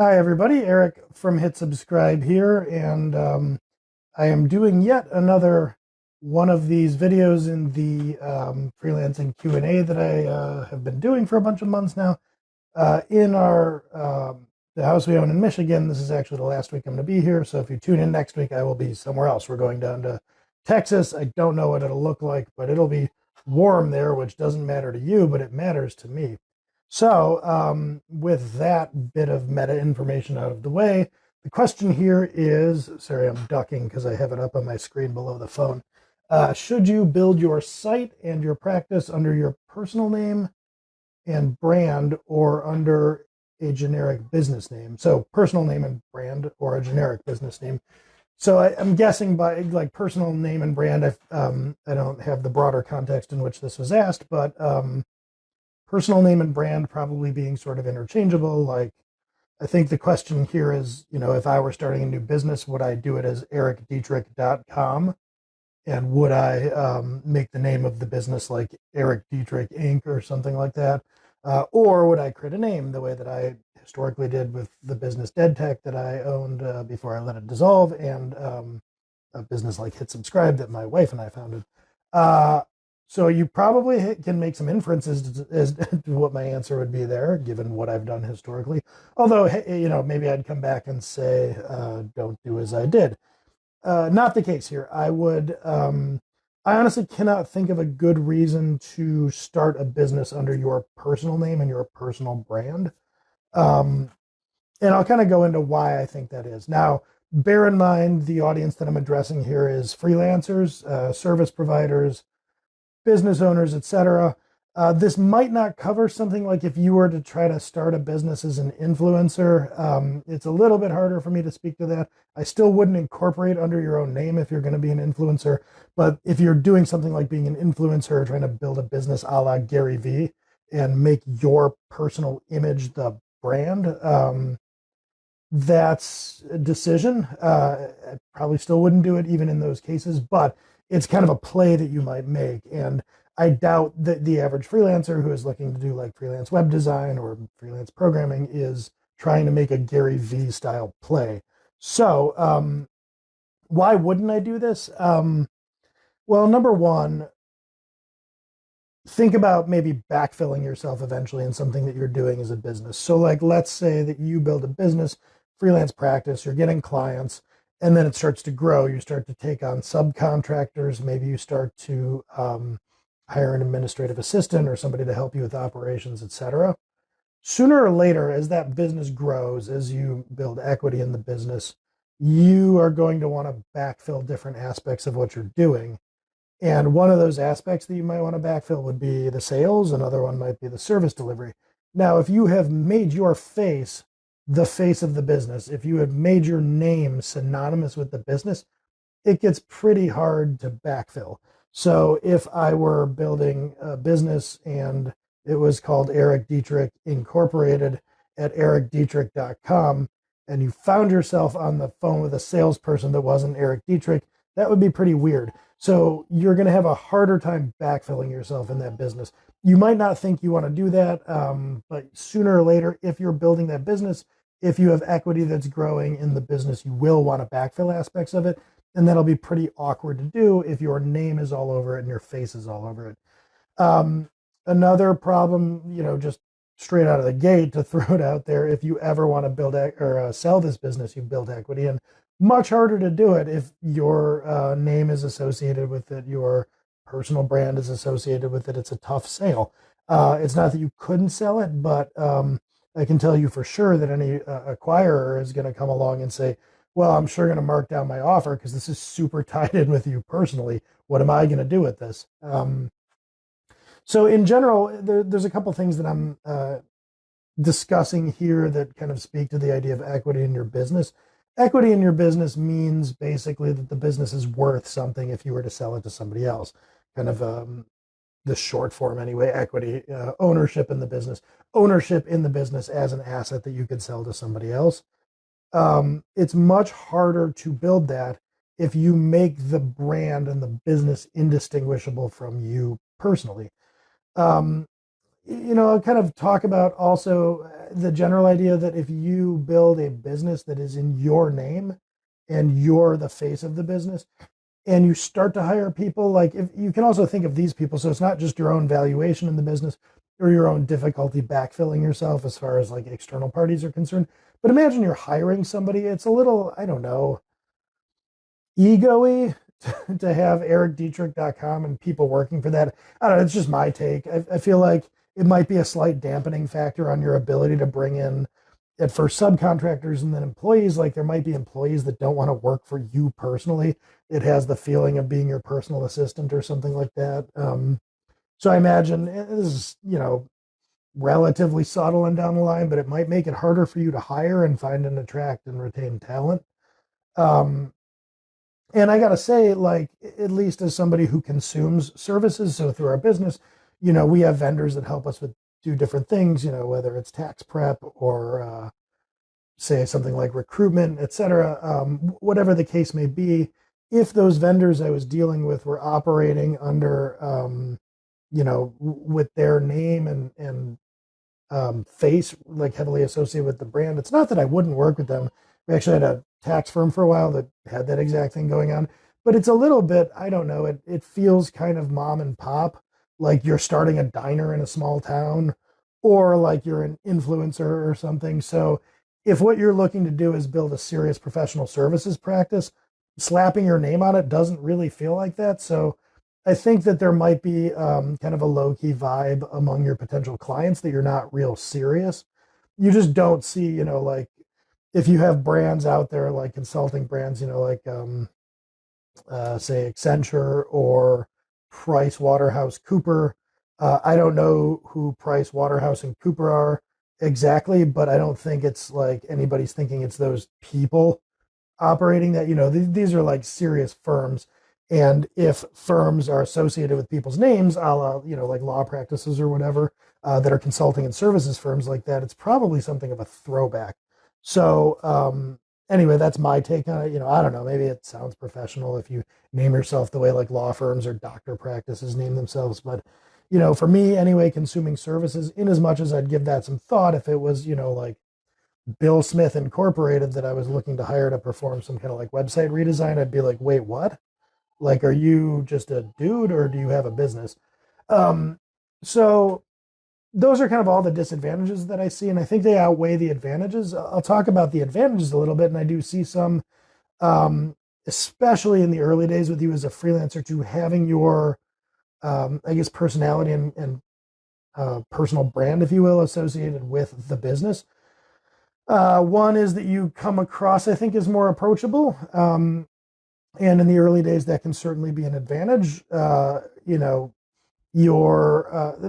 Hi, everybody. Eric from Hit Subscribe here, and I am doing yet another one of these videos in the freelancing Q&A that I have been doing for a bunch of months now. In our the house we own in Michigan, this is actually the last week I'm going to be here, so if you tune in next week, I will be somewhere else. We're going down to Texas. I don't know what it'll look like, but it'll be warm there, which doesn't matter to you, but it matters to me. So, with that bit of meta information out of the way, the question here is, sorry, I'm ducking because I have it up on my screen below the phone. Should you build your site and your practice under your personal name and brand or under a generic business name? So personal name and brand or a generic business name. So I'm guessing by like personal name and brand, I don't have the broader context in which this was asked, but personal name and brand probably being sort of interchangeable. Like, I think the question here is, if I were starting a new business, would I do it as ericdietrich.com? And would I make the name of the business like Eric Dietrich Inc. or something like that? Or would I create a name the way that I historically did with the business Dead Tech that I owned before I let it dissolve, and a business like Hit Subscribe that my wife and I founded? Uh, so you probably can make some inferences as to what my answer would be there, given what I've done historically. Although, maybe I'd come back and say, don't do as I did. Not the case here. I honestly cannot think of a good reason to start a business under your personal name and your personal brand. Um, and I'll kind of go into why I think that is. Now, bear in mind the audience that I'm addressing here is freelancers, service providers, business owners, etc. This might not cover something like if you were to try to start a business as an influencer. It's a little bit harder for me to speak to that. I still wouldn't incorporate under your own name if you're going to be an influencer. But if you're doing something like being an influencer or trying to build a business a la Gary Vee and make your personal image the brand, that's a decision. I probably still wouldn't do it even in those cases, but it's kind of a play that you might make. And I doubt that the average freelancer who is looking to do like freelance web design or freelance programming is trying to make a Gary Vee style play. So, why wouldn't I do this? Well, number one, think about maybe backfilling yourself eventually in something that you're doing as a business. So, like, let's say that you build a business, freelance practice, you're getting clients, and then it starts to grow. You start to take on subcontractors. Maybe you start to hire an administrative assistant or somebody to help you with operations, etc. Sooner or later, as that business grows, as you build equity in the business, you are going to want to backfill different aspects of what you're doing. And one of those aspects that you might want to backfill would be the sales. Another one might be the service delivery. Now, if you have made your face the face of the business, if you have made your name synonymous with the business, it gets pretty hard to backfill. So if I were building a business and it was called Eric Dietrich Incorporated at ericdietrich.com, and you found yourself on the phone with a salesperson that wasn't Eric Dietrich, that would be pretty weird. So you're going to have a harder time backfilling yourself in that business. You might not think you want to do that, but sooner or later, if you're building that business, if you have equity that's growing in the business, you will want to backfill aspects of it. And that'll be pretty awkward to do if your name is all over it and your face is all over it. Another problem, just straight out of the gate to throw it out there, if you ever want to build or sell this business, you build equity, and much harder to do it if your name is associated with it, your personal brand is associated with it. It's a tough sale. It's not that you couldn't sell it, but I can tell you for sure that any acquirer is going to come along and say, well, I'm sure going to mark down my offer because this is super tied in with you personally. What am I going to do with this? So in general, there's a couple things that I'm discussing here that kind of speak to the idea of equity in your business. Equity in your business means basically that the business is worth something if you were to sell it to somebody else. Kind of the short form anyway, equity, ownership in the business, ownership in the business as an asset that you could sell to somebody else. It's much harder to build that if you make the brand and the business indistinguishable from you personally. Um, I'll kind of talk about also the general idea that if you build a business that is in your name and you're the face of the business, and you start to hire people, like if you can also think of these people, so it's not just your own valuation in the business or your own difficulty backfilling yourself as far as like external parties are concerned, but imagine you're hiring somebody. It's a little, I don't know, ego-y to have ericdietrich.com and people working for that. I don't know, it's just my take. I feel like it might be a slight dampening factor on your ability to bring in at first subcontractors and then employees. Like there might be employees that don't want to work for you personally. It has the feeling of being your personal assistant or something like that. So I imagine this is, relatively subtle and down the line, but it might make it harder for you to hire and find and attract and retain talent. Um, and I got to say, like, at least as somebody who consumes services, so through our business, we have vendors that help us with do different things, whether it's tax prep or say something like recruitment, et cetera, whatever the case may be. If those vendors I was dealing with were operating under, with their name and face like heavily associated with the brand. It's not that I wouldn't work with them. We actually had a tax firm for a while that had that exact thing going on, but it's a little bit, I don't know, it feels kind of mom and pop, like you're starting a diner in a small town or like you're an influencer or something. So if what you're looking to do is build a serious professional services practice, slapping your name on it doesn't really feel like that. So I think that there might be kind of a low key vibe among your potential clients that you're not real serious. You just don't see, like if you have brands out there like consulting brands, like say Accenture or Price Waterhouse Cooper. I don't know who Price Waterhouse and Cooper are exactly, but I don't think it's like anybody's thinking it's those people operating that. These are like serious firms, and if firms are associated with people's names, a la like law practices or whatever, that are consulting and services firms like that, it's probably something of a throwback. So anyway, that's my take on it. I don't know, maybe it sounds professional if you name yourself the way like law firms or doctor practices name themselves, but for me anyway, consuming services, in as much as I'd give that some thought, if it was like Bill Smith Incorporated that I was looking to hire to perform some kind of like website redesign, I'd be like, wait, what? Like, are you just a dude or do you have a business? Um, so those are kind of all the disadvantages that I see, and I think they outweigh the advantages. I'll talk about the advantages a little bit, and I do see some, especially in the early days with you as a freelancer, to having your, I guess, personality and personal brand, if you will, associated with the business. One is that you come across, I think, as more approachable. And in the early days, that can certainly be an advantage. The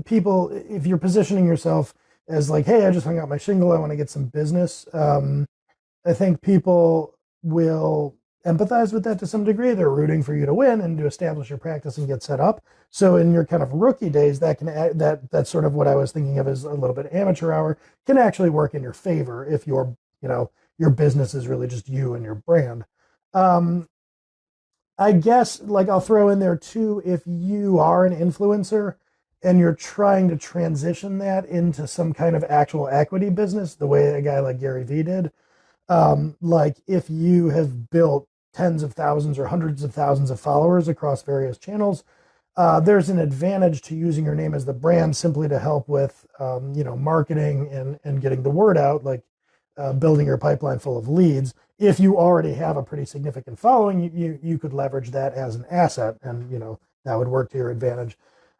people, if you're positioning yourself as like, hey, I just hung out my shingle, I want to get some business. I think people will empathize with that to some degree. They're rooting for you to win and to establish your practice and get set up. So in your kind of rookie days, that can that's sort of what I was thinking of as a little bit amateur hour, can actually work in your favor if your business is really just you and your brand. Um, I guess like I'll throw in there too, if you are an influencer and you're trying to transition that into some kind of actual equity business, the way a guy like Gary Vee did, like if you have built tens of thousands or hundreds of thousands of followers across various channels, there's an advantage to using your name as the brand simply to help with, marketing and getting the word out, like building your pipeline full of leads. If you already have a pretty significant following, you could leverage that as an asset, and that would work to your advantage.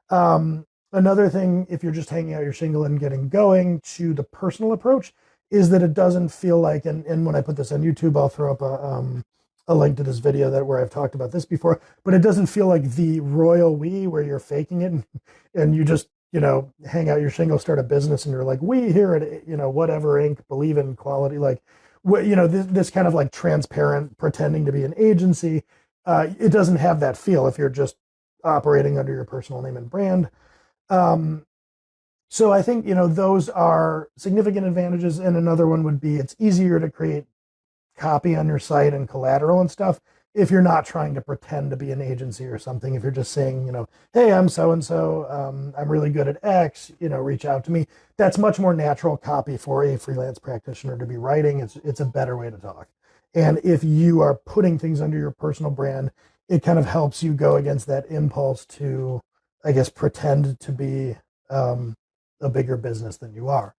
Another thing, if you're just hanging out your shingle and getting going, to the personal approach, is that it doesn't feel like, and when I put this on YouTube, I'll throw up a link to this video where I've talked about this before, but it doesn't feel like the royal we where you're faking it and you just, hang out your shingle, start a business, and you're like, we here at, whatever Inc. believe in quality, like, this kind of like transparent pretending to be an agency. It doesn't have that feel if you're just operating under your personal name and brand. Um, so I think, those are significant advantages. And another one would be it's easier to create copy on your site and collateral and stuff if you're not trying to pretend to be an agency or something, if you're just saying, hey, I'm so and so, I'm really good at X, reach out to me. That's much more natural copy for a freelance practitioner to be writing. It's a better way to talk. And if you are putting things under your personal brand, it kind of helps you go against that impulse to, I guess, pretend to be a bigger business than you are.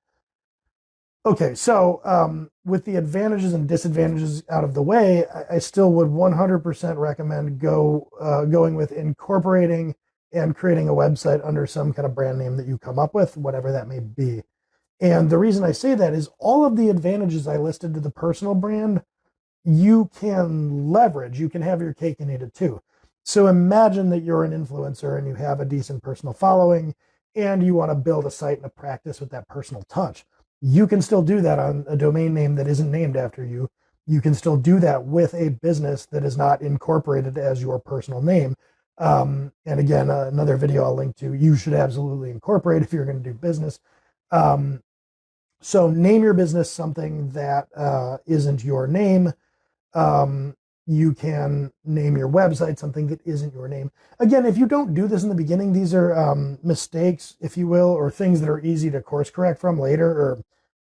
Okay, so with the advantages and disadvantages out of the way, I still would 100% recommend going with incorporating and creating a website under some kind of brand name that you come up with, whatever that may be. And the reason I say that is all of the advantages I listed to the personal brand you can leverage. You can have your cake and eat it too. So imagine that you're an influencer and you have a decent personal following and you want to build a site and a practice with that personal touch. You can still do that on a domain name that isn't named after you. You can still do that with a business that is not incorporated as your personal name. And again, another video I'll link to, you should absolutely incorporate if you're going to do business. So name your business something that isn't your name. You can name your website something that isn't your name. Again, if you don't do this in the beginning, these are mistakes, if you will, or things that are easy to course correct from later, or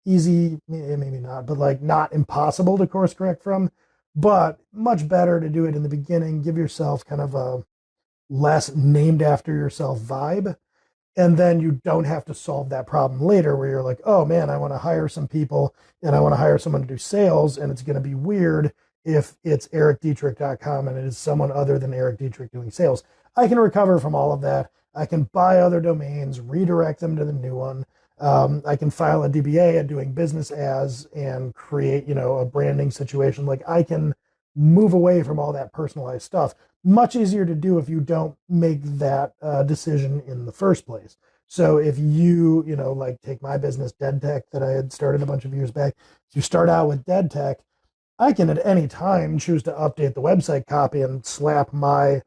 easy, maybe not, but like not impossible to course correct from, but much better to do it in the beginning. Give yourself kind of a less named after yourself vibe. And then you don't have to solve that problem later where you're like, oh man, I want to hire some people and I want to hire someone to do sales. And it's going to be weird if it's ericdietrich.com and it is someone other than Eric Dietrich doing sales. I can recover from all of that. I can buy other domains, redirect them to the new one. I can file a DBA, a doing business as, and create, a branding situation. Like I can move away from all that personalized stuff. Much easier to do if you don't make that decision in the first place. So if you, like take my business, Dead Tech, that I had started a bunch of years back, if you start out with Dead Tech, I can at any time choose to update the website copy and slap my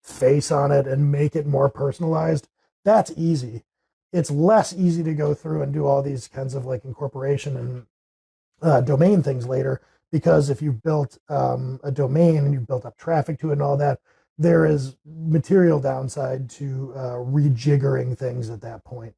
face on it and make it more personalized. That's easy. It's less easy to go through and do all these kinds of like incorporation and domain things later, because if you built a domain and you built up traffic to it and all that, there is material downside to rejiggering things at that point.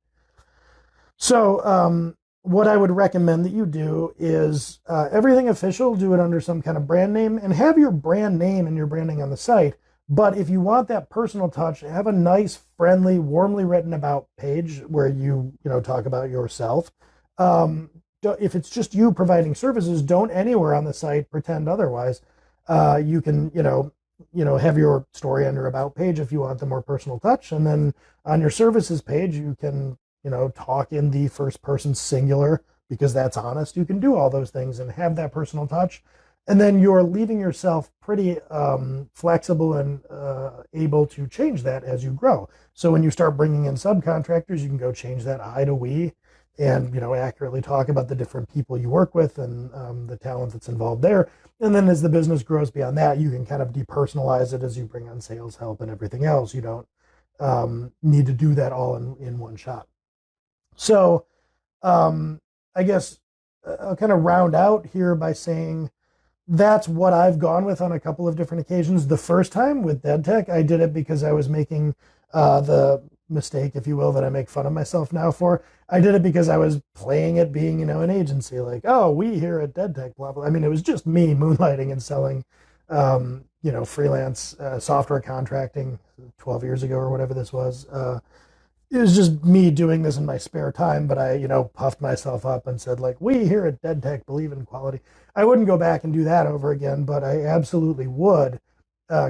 So what I would recommend that you do is everything official, do it under some kind of brand name and have your brand name and your branding on the site. But if you want that personal touch, have a nice, friendly, warmly written about page where you talk about yourself. If it's just you providing services, don't anywhere on the site pretend otherwise. You can, have your story on your about page if you want the more personal touch. And then on your services page, you can, talk in the first person singular because that's honest. You can do all those things and have that personal touch. And then you're leaving yourself pretty flexible and able to change that as you grow. So when you start bringing in subcontractors, you can go change that I to we and accurately talk about the different people you work with and the talent that's involved there. And then as the business grows beyond that, you can kind of depersonalize it as you bring on sales help and everything else. You don't need to do that all in one shot. So I guess I'll kind of round out here by saying that's what I've gone with on a couple of different occasions. The first time with Dead Tech, I did it because I was making the mistake, if you will, that I make fun of myself now for. I did it because I was playing it being, an agency, like, oh, we here at Dead Tech, blah, blah. I mean, it was just me moonlighting and selling, freelance software contracting 12 years ago or whatever this was. It was just me doing this in my spare time, but I, puffed myself up and said, like, we here at Dead Tech believe in quality. I wouldn't go back and do that over again, but I absolutely would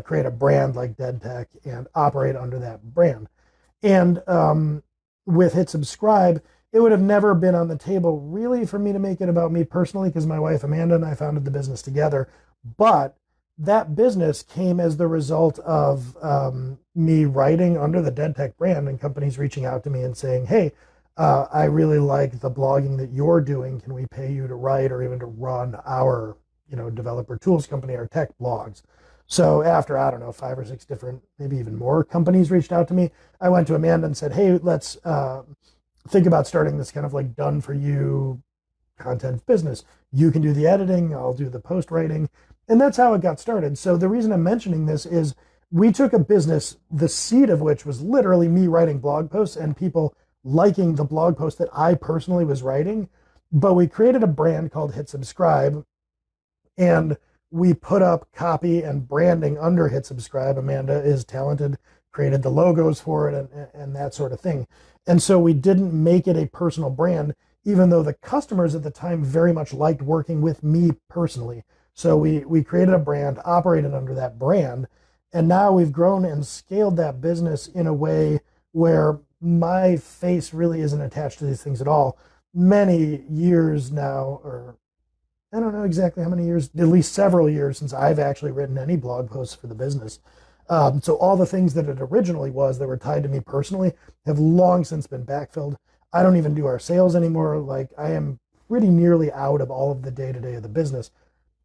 create a brand like Dead Tech and operate under that brand. And with Hit Subscribe, it would have never been on the table really for me to make it about me personally because my wife Amanda and I founded the business together. But that business came as the result of me writing under the Dead Tech brand and companies reaching out to me and saying, hey, I really like the blogging that you're doing. Can we pay you to write or even to run our, developer tools company, our tech blogs? So after, I don't know, 5 or 6 different, maybe even more companies reached out to me, I went to Amanda and said, hey, let's think about starting this kind of like done for you content business. You can do the editing, I'll do the post writing, And that's how it got started. So the reason I'm mentioning this is we took a business, the seed of which was literally me writing blog posts and people liking the blog post that I personally was writing. But we created a brand called Hit Subscribe, and we put up copy and branding under Hit Subscribe. Amanda is talented, created the logos for it and that sort of thing. And so we didn't make it a personal brand, even though the customers at the time very much liked working with me personally. So we created a brand, operated under that brand, and now we've grown and scaled that business in a way where my face really isn't attached to these things at all. Many years now, or I don't know exactly how many years, at least several years since I've actually written any blog posts for the business. So all the things that it originally was that were tied to me personally have long since been backfilled. I don't even do our sales anymore. Like I am pretty nearly out of all of the day-to-day of the business.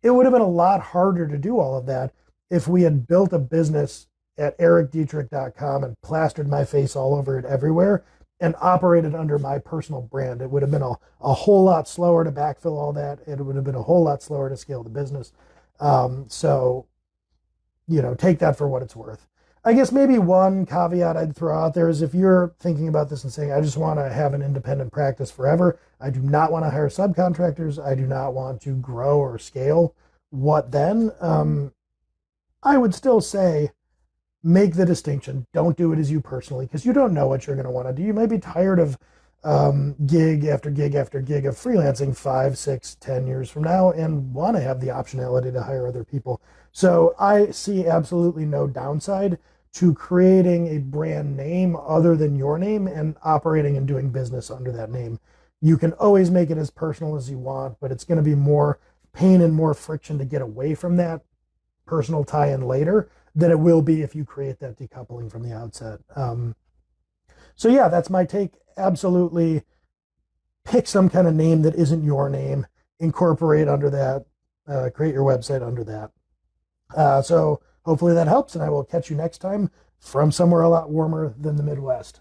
It would have been a lot harder to do all of that if we had built a business at ericdietrich.com and plastered my face all over it everywhere and operated under my personal brand. It would have been a whole lot slower to backfill all that. It would have been a whole lot slower to scale the business. So, take that for what it's worth. I guess maybe one caveat I'd throw out there is if you're thinking about this and saying, I just want to have an independent practice forever, I do not want to hire subcontractors, I do not want to grow or scale, what then? I would still say make the distinction. Don't do it as you personally because you don't know what you're going to want to do. You might be tired of gig after gig after gig of freelancing 5, 6, 10 years from now and want to have the optionality to hire other people. So I see absolutely no downside to creating a brand name other than your name and operating and doing business under that name. You can always make it as personal as you want, but it's going to be more pain and more friction to get away from that personal tie-in later than it will be if you create that decoupling from the outset. So yeah, that's my take. Absolutely pick some kind of name that isn't your name, incorporate under that, create your website under that. So hopefully that helps, and I will catch you next time from somewhere a lot warmer than the Midwest.